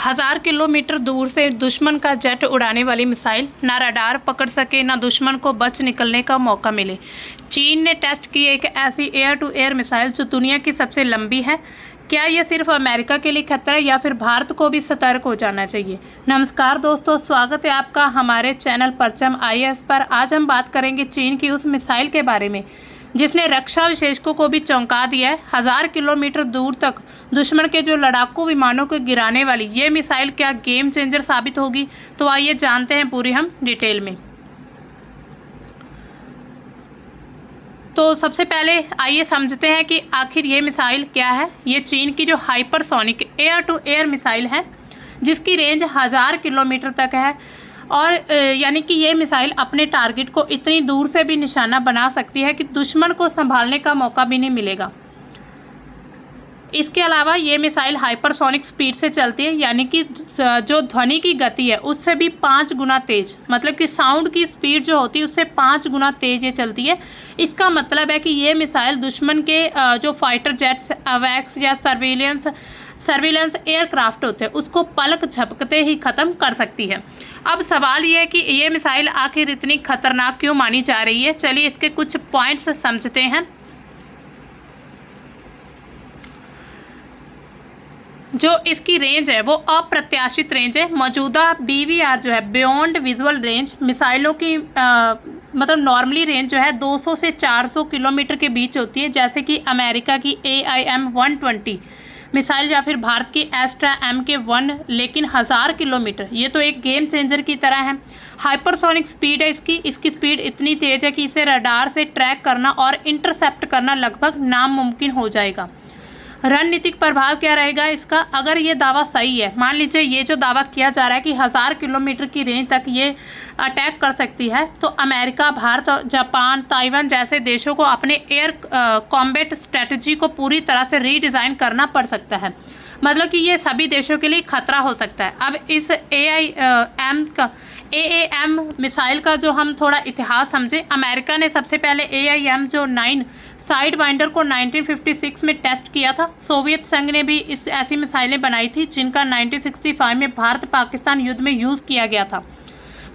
1000 kilometre दूर से दुश्मन का जेट उड़ाने वाली मिसाइल ना रडार पकड़ सके, ना दुश्मन को बच निकलने का मौका मिले। चीन ने टेस्ट की एक ऐसी एयर टू एयर मिसाइल जो दुनिया की सबसे लंबी है। क्या ये सिर्फ अमेरिका के लिए खतरा है या फिर भारत को भी सतर्क हो जाना चाहिए? नमस्कार दोस्तों, स्वागत है आपका हमारे चैनल परचम IAS पर। आज हम बात करेंगे चीन की उस मिसाइल के बारे में जिसने रक्षा विशेषज्ञों को भी चौंका दिया है। 1000 किलोमीटर दूर तक दुश्मन के जो लड़ाकू विमानों को गिराने वाली ये मिसाइल क्या गेम चेंजर साबित होगी? तो आइए जानते हैं पूरी हम डिटेल में। तो सबसे पहले आइए समझते हैं कि आखिर ये मिसाइल क्या है। ये चीन की जो hypersonic air to air missile है जिसकी रेंज 1000 किलोमीटर तक है और यानी कि ये मिसाइल अपने टारगेट को इतनी दूर से भी निशाना बना सकती है कि दुश्मन को संभालने का मौका भी नहीं मिलेगा। इसके अलावा ये मिसाइल हाइपरसोनिक स्पीड से चलती है, यानी कि जो ध्वनि की गति है उससे भी 5 गुना तेज, मतलब कि साउंड की स्पीड जो होती है उससे 5 गुना तेज ये चलती है। इसका मतलब है कि ये मिसाइल दुश्मन के जो फाइटर जेट्स, अवैक्स या सर्विलेंस एयरक्राफ्ट होते हैं उसको पलक झपकते ही ख़त्म कर सकती है। अब सवाल ये है कि ये मिसाइल आखिर इतनी खतरनाक क्यों मानी जा रही है। चलिए इसके कुछ पॉइंट्स समझते हैं। जो इसकी रेंज है वो अप्रत्याशित रेंज है। मौजूदा BVR जो है, बियॉन्ड विजुअल रेंज, मिसाइलों की मतलब नॉर्मली रेंज जो है 200 से 400 किलोमीटर के बीच होती है, जैसे कि अमेरिका की AIM-120 मिसाइल या फिर भारत की एस्ट्रा MK1। लेकिन 1000 किलोमीटर ये तो एक गेम चेंजर की तरह है। हाइपरसोनिक स्पीड है इसकी स्पीड इतनी तेज है कि इसे रडार से ट्रैक करना और इंटरसेप्ट करना लगभग नामुमकिन हो जाएगा। रणनीतिक प्रभाव क्या रहेगा इसका? अगर ये दावा सही है, मान लीजिए ये जो दावा किया जा रहा है कि 1000 किलोमीटर की रेंज तक ये अटैक कर सकती है, तो अमेरिका, भारत, जापान, ताइवान जैसे देशों को अपने एयर कॉम्बैट स्ट्रेटजी को पूरी तरह से रीडिज़ाइन करना पड़ सकता है। मतलब कि ये सभी देशों के लिए खतरा हो सकता है। अब इस AAM मिसाइल का जो हम थोड़ा इतिहास समझें। अमेरिका ने सबसे पहले AIM-9 साइड वाइंडर को 1956 में टेस्ट किया था। सोवियत संघ ने भी ऐसी मिसाइलें बनाई थी जिनका 1965 में भारत पाकिस्तान युद्ध में यूज़ किया गया था।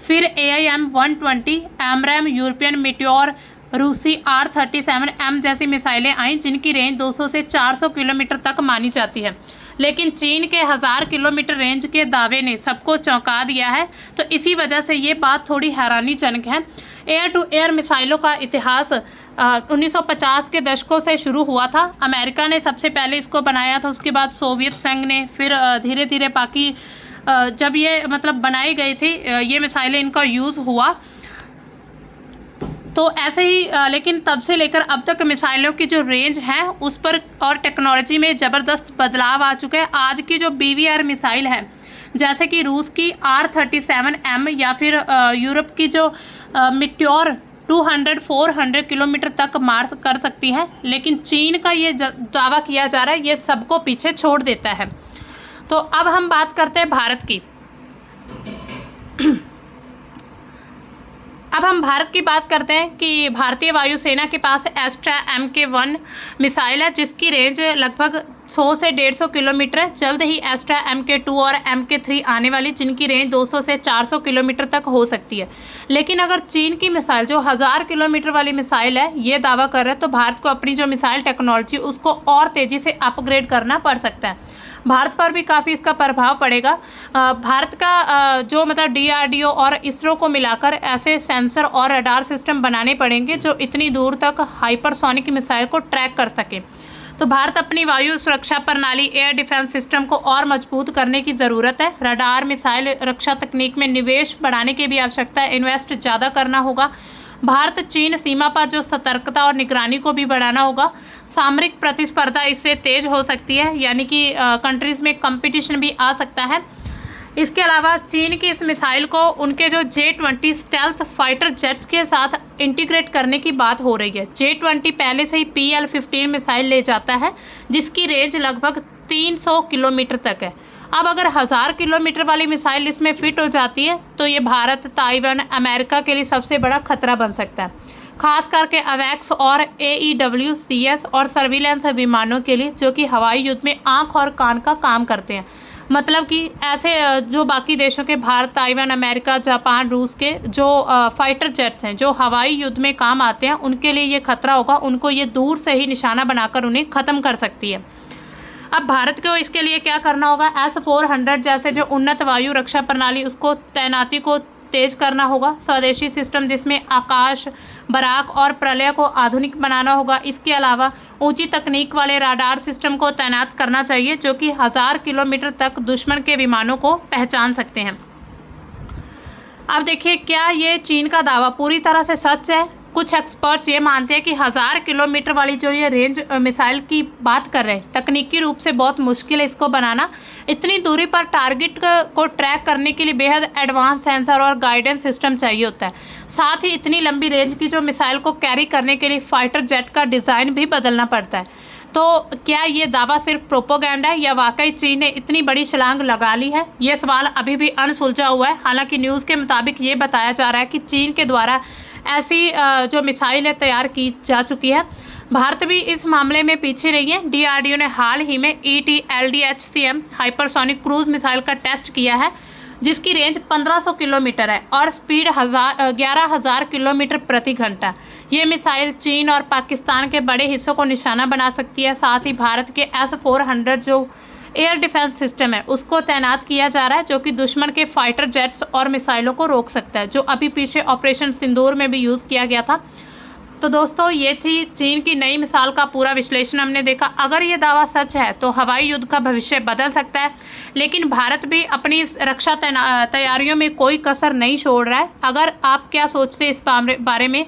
फिर AIM-120, AMRAAM, यूरोपियन मीटियोर, रूसी R-37M जैसी मिसाइलें आईं जिनकी रेंज 200 से 400 किलोमीटर तक मानी जाती है। लेकिन चीन के 1000 किलोमीटर रेंज के दावे ने सबको चौंका दिया है, तो इसी वजह से ये बात थोड़ी हैरानीजनक है। एयर टू एयर मिसाइलों का इतिहास 1950 के दशकों से शुरू हुआ था। अमेरिका ने सबसे पहले इसको बनाया था, उसके बाद सोवियत संघ ने, फिर धीरे धीरे बाकी जब ये मतलब बनाई गई थी ये मिसाइलें, इनका यूज़ हुआ। तो ऐसे ही लेकिन तब से लेकर अब तक मिसाइलों की जो रेंज है उस पर और टेक्नोलॉजी में ज़बरदस्त बदलाव आ चुका है। आज की जो BVR मिसाइल है, जैसे कि रूस की R-37M या फिर यूरोप की जो मिट्योर 200-400 किलोमीटर तक मार कर सकती है, लेकिन चीन का ये दावा किया जा रहा है, ये सबको पीछे छोड़ देता है। तो अब हम बात करते हैं भारत की। अब हम भारत की बात करते हैं कि भारतीय वायुसेना के पास एस्ट्रा MK1 मिसाइल है जिसकी रेंज लगभग 100 से 150 किलोमीटर है। जल्द ही एस्ट्रा MK2 और MK3 आने वाली जिनकी रेंज 200 से 400 किलोमीटर तक हो सकती है। लेकिन अगर चीन की मिसाइल जो 1000 किलोमीटर वाली मिसाइल है ये दावा कर रहा है, तो भारत को अपनी जो मिसाइल टेक्नोलॉजी उसको और तेज़ी से अपग्रेड करना पड़ सकता है। भारत पर भी काफ़ी इसका प्रभाव पड़ेगा। भारत का जो मतलब DRDO और इसरो को मिलाकर ऐसे सेंसर और रडार सिस्टम बनाने पड़ेंगे जो इतनी दूर तक हाइपरसोनिक मिसाइल को ट्रैक कर सके। तो भारत अपनी वायु सुरक्षा प्रणाली, एयर डिफेंस सिस्टम को और मजबूत करने की ज़रूरत है। रडार, मिसाइल रक्षा तकनीक में निवेश बढ़ाने की भी आवश्यकता है। इन्वेस्ट ज़्यादा करना होगा। भारत चीन सीमा पर जो सतर्कता और निगरानी को भी बढ़ाना होगा। सामरिक प्रतिस्पर्धा इससे तेज हो सकती है, यानी कि कंट्रीज़ में कंपटीशन भी आ सकता है। इसके अलावा चीन की इस मिसाइल को उनके जो J-20 स्टेल्थ फाइटर जेट्स के साथ इंटीग्रेट करने की बात हो रही है। J-20 पहले से ही PL-15 मिसाइल ले जाता है जिसकी रेंज लगभग 300 किलोमीटर तक है। अब अगर 1000 किलोमीटर वाली मिसाइल इसमें फिट हो जाती है तो ये भारत, ताइवान, अमेरिका के लिए सबसे बड़ा खतरा बन सकता है, खास करके अवैक्स और AEW/CS और सर्विलेंस विमानों के लिए जो कि हवाई युद्ध में आंख और कान का काम करते हैं। मतलब कि ऐसे जो बाकी देशों के भारत, ताइवान, अमेरिका, जापान, रूस के जो फाइटर जेट्स हैं जो हवाई युद्ध में काम आते हैं, उनके लिए ये खतरा होगा। उनको ये दूर से ही निशाना बनाकर उन्हें ख़त्म कर सकती है। अब भारत को इसके लिए क्या करना होगा, S-400 जैसे जो उन्नत वायु रक्षा प्रणाली उसको तैनाती को तेज करना होगा। स्वदेशी सिस्टम जिसमें आकाश, बराक और प्रलय को आधुनिक बनाना होगा। इसके अलावा ऊंची तकनीक वाले राडार सिस्टम को तैनात करना चाहिए जो कि 1000 किलोमीटर तक दुश्मन के विमानों को पहचान सकते हैं। अब देखिए, क्या ये चीन का दावा पूरी तरह से सच है? कुछ एक्सपर्ट्स ये मानते हैं कि 1000 किलोमीटर वाली जो ये रेंज मिसाइल की बात कर रहे हैं, तकनीकी रूप से बहुत मुश्किल है इसको बनाना। इतनी दूरी पर टारगेट को ट्रैक करने के लिए बेहद एडवांस सेंसर और गाइडेंस सिस्टम चाहिए होता है। साथ ही इतनी लंबी रेंज की जो मिसाइल को कैरी करने के लिए फाइटर जेट का डिज़ाइन भी बदलना पड़ता है। तो क्या ये दावा सिर्फ प्रोपोगेंडा है या वाकई चीन ने इतनी बड़ी छलांग लगा ली है? ये सवाल अभी भी अनसुलझा हुआ है। हालांकि न्यूज़ के मुताबिक ये बताया जा रहा है कि चीन के द्वारा ऐसी जो मिसाइलें तैयार की जा चुकी है। भारत भी इस मामले में पीछे नहीं है। DRDO ने हाल ही में ET-LDHCM हाइपरसोनिक क्रूज मिसाइल का टेस्ट किया है जिसकी रेंज 1500 किलोमीटर है और स्पीड 11,000 किलोमीटर प्रति घंटा। ये मिसाइल चीन और पाकिस्तान के बड़े हिस्सों को निशाना बना सकती है। साथ ही भारत के S-400 जो एयर डिफेंस सिस्टम है उसको तैनात किया जा रहा है जो कि दुश्मन के फाइटर जेट्स और मिसाइलों को रोक सकता है, जो अभी पीछे ऑपरेशन सिंदूर में भी यूज़ किया गया था। तो दोस्तों, ये थी चीन की नई मिसाल का पूरा विश्लेषण हमने देखा। अगर ये दावा सच है तो हवाई युद्ध का भविष्य बदल सकता है, लेकिन भारत भी अपनी रक्षा तैयारियों में कोई कसर नहीं छोड़ रहा है। अगर आप क्या सोचते हैं इस बारे में,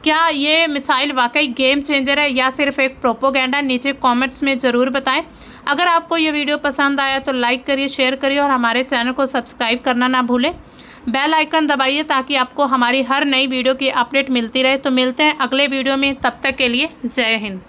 क्या ये मिसाइल वाकई गेम चेंजर है या सिर्फ एक प्रोपोगेंडा? नीचे कमेंट्स में ज़रूर बताएं। अगर आपको ये वीडियो पसंद आया तो लाइक करिए, शेयर करिए और हमारे चैनल को सब्सक्राइब करना ना भूलें। बेल आइकन दबाइए ताकि आपको हमारी हर नई वीडियो की अपडेट मिलती रहे। तो मिलते हैं अगले वीडियो में, तब तक के लिए जय हिंद।